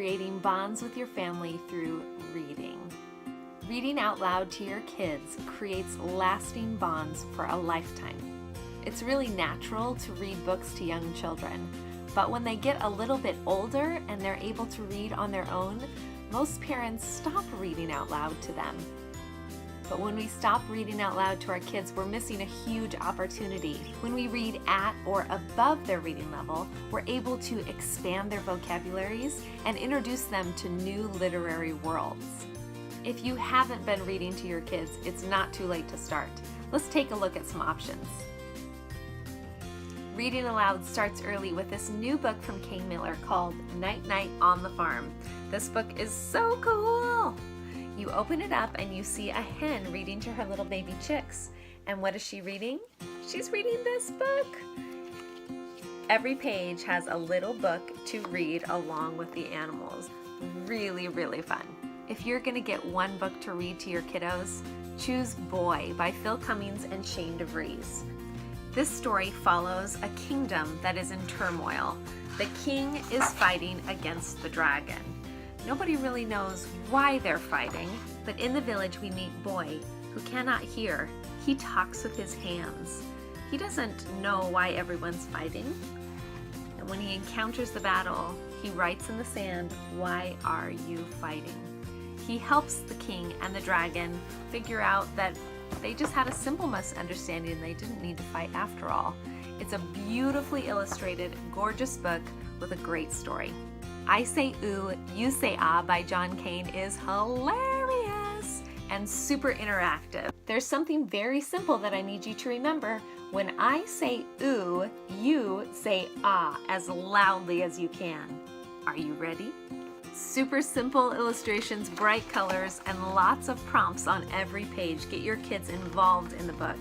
creating bonds with your family through reading. Reading out loud to your kids creates lasting bonds for a lifetime. It's really natural to read books to young children, but when they get a little bit older and they're able to read on their own, most parents stop reading out loud to them. But when we stop reading out loud to our kids, we're missing a huge opportunity. When we read at or above their reading level, we're able to expand their vocabularies and introduce them to new literary worlds. If you haven't been reading to your kids, it's not too late to start. Let's take a look at some options. Reading aloud starts early with this new book from Kane called Night Night on the Farm. This book is so cool! You open it up and you see a hen reading to her little baby chicks. And what is she reading? She's reading this book. Every page has a little book to read along with the animals. Really, really fun. If you're gonna get one book to read to your kiddos, choose Boy by Phil Cummings and Shane DeVries. This story follows a kingdom that is in turmoil. The king is fighting against the dragon. Nobody really knows why they're fighting, but in the village we meet Boy, who cannot hear. He talks with his hands. He doesn't know why everyone's fighting. And when he encounters the battle, he writes in the sand, "Why are you fighting?" He helps the king and the dragon figure out that they just had a simple misunderstanding and they didn't need to fight after all. It's a beautifully illustrated, gorgeous book with a great story. I Say Ooh, You Say Ah by John Kane is hilarious and super interactive. There's something very simple that I need you to remember. When I say ooh, you say ah as loudly as you can. Are you ready? Super simple illustrations, bright colors, and lots of prompts on every page. Get your kids involved in the book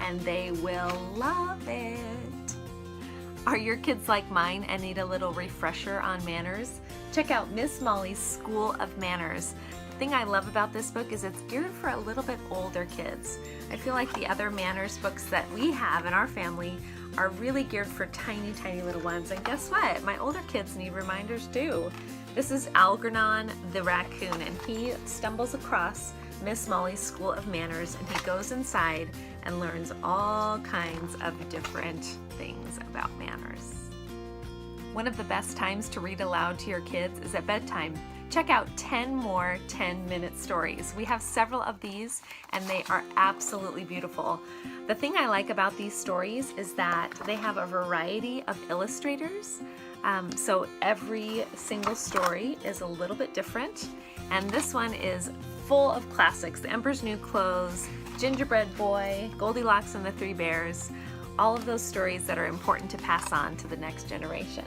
and they will love it. Are your kids like mine and need a little refresher on manners? Check out Miss Molly's School of Manners. The thing I love about this book is it's geared for a little bit older kids. I feel like the other manners books that we have in our family are really geared for tiny, tiny little ones. And guess what? My older kids need reminders too. This is Algernon the raccoon, and he stumbles across Miss Molly's School of Manners, and he goes inside and learns all kinds of different things about manners. One of the best times to read aloud to your kids is at bedtime. Check out 10 more 10-minute stories. We have several of these and they are absolutely beautiful. The thing I like about these stories is that they have a variety of illustrators. So every single story is a little bit different, and this one is full of classics. The Emperor's New Clothes, Gingerbread Boy, Goldilocks and the Three Bears, all of those stories that are important to pass on to the next generation.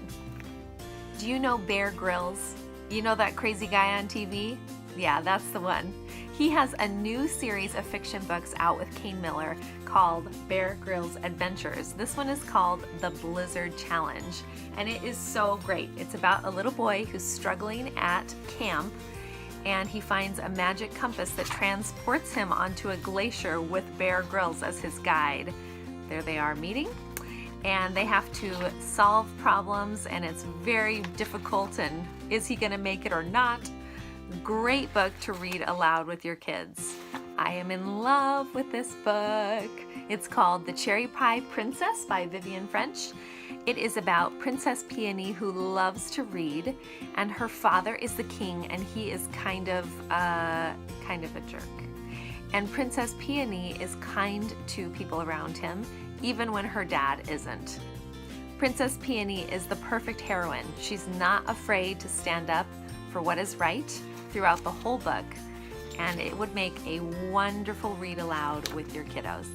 Do you know Bear Grylls? You know that crazy guy on TV? Yeah, that's the one. He has a new series of fiction books out with Kane called Bear Grylls Adventures. This one is called The Blizzard Challenge, and it is so great. It's about a little boy who's struggling at camp, and he finds a magic compass that transports him onto a glacier with Bear Grylls as his guide. There they are meeting, and they have to solve problems, and it's very difficult, and is he gonna make it or not? Great book to read aloud with your kids. I am in love with this book. It's called The Cherry Pie Princess by Vivian French. It is about Princess Peony, who loves to read, and her father is the king, and he is kind of a jerk. And Princess Peony is kind to people around him, even when her dad isn't. Princess Peony is the perfect heroine. She's not afraid to stand up for what is right throughout the whole book, and it would make a wonderful read aloud with your kiddos.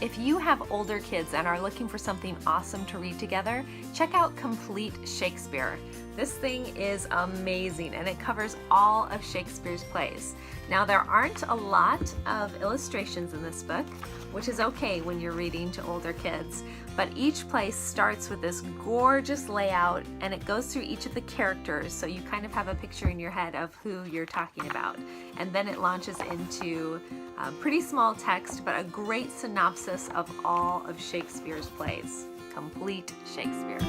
If you have older kids and are looking for something awesome to read together, check out Complete Shakespeare. This thing is amazing, and it covers all of Shakespeare's plays. Now, there aren't a lot of illustrations in this book, which is okay when you're reading to older kids, but each play starts with this gorgeous layout, and it goes through each of the characters, so you kind of have a picture in your head of who you're talking about. And then it launches into pretty small text, but a great synopsis of all of Shakespeare's plays. Complete Shakespeare.